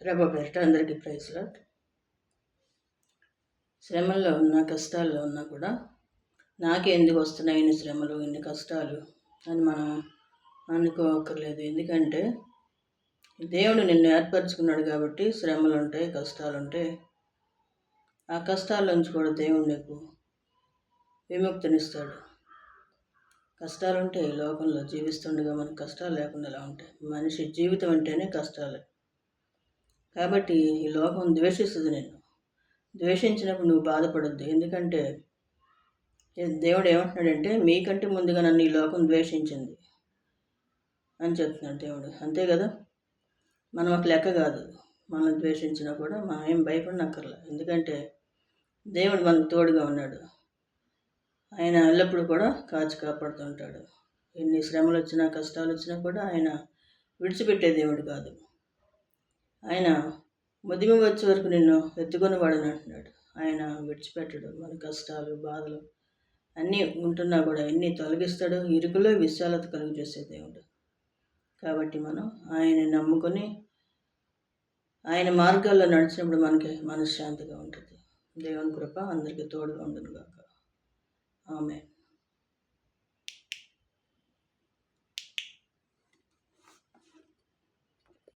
ప్రభు పేరిట అందరికీ praise lord. శ్రమల్లో ఉన్నా, కష్టాల్లో ఉన్నా కూడా నాకే ఎందుకు వస్తున్నాయి ఇన్ని శ్రమలు, ఇన్ని కష్టాలు అని మనం అనుకోకర్లేదు. ఎందుకంటే దేవుడు నిన్ను ఏర్పరచుకున్నాడు కాబట్టి శ్రమలు ఉంటాయి, కష్టాలు ఉంటాయి. ఆ కష్టాల నుంచి కూడా దేవుడు నీకు విముక్తినిస్తాడు. కష్టాలు ఉంటాయి. ఈ లోకంలో జీవిస్తుండగా మనకు కష్టాలు లేకుండా ఎలా ఉంటాయి? మనిషి జీవితం అంటేనే కష్టాలు. కాబట్టి ఈ లోకం ద్వేషిస్తుంది నిన్ను. ద్వేషించినప్పుడు నువ్వు బాధపడొద్దు. ఎందుకంటే దేవుడు ఏమంటున్నాడంటే, మీకంటే ముందుగా నన్ను ఈ లోకం ద్వేషించింది అని చెప్తున్నాడు దేవుడు. అంతే కదా, మనం ఒక లెక్క కాదు. మనం ద్వేషించినా కూడా మనం ఏం భయపడనక్కర్లా. ఎందుకంటే దేవుడు మనకు తోడుగా ఉన్నాడు. ఆయన ఎల్లప్పుడూ కూడా కాచి కాపాడుతుంటాడు. ఎన్ని శ్రమలు వచ్చినా, కష్టాలు వచ్చినా కూడా ఆయన విడిచిపెట్టే దేవుడు కాదు. ఆయన ముదిమి వచ్చే వరకు నిన్ను ఎత్తుకొని వాడని అంటున్నాడు. ఆయన విడిచిపెట్టడు. మన కష్టాలు, బాధలు అన్నీ ఉంటున్నా కూడా ఎన్ని తొలగిస్తాడు. ఇరుకులో విశాలత కలుగు చేసే దేవుడు. కాబట్టి మనం ఆయన నమ్ముకొని ఆయన మార్గాల్లో నడిచినప్పుడు మనకి మనశ్శాంతిగా ఉంటుంది. దేవుని కృప అందరికీ తోడుగా ఉండును గాక. ఆమేన్.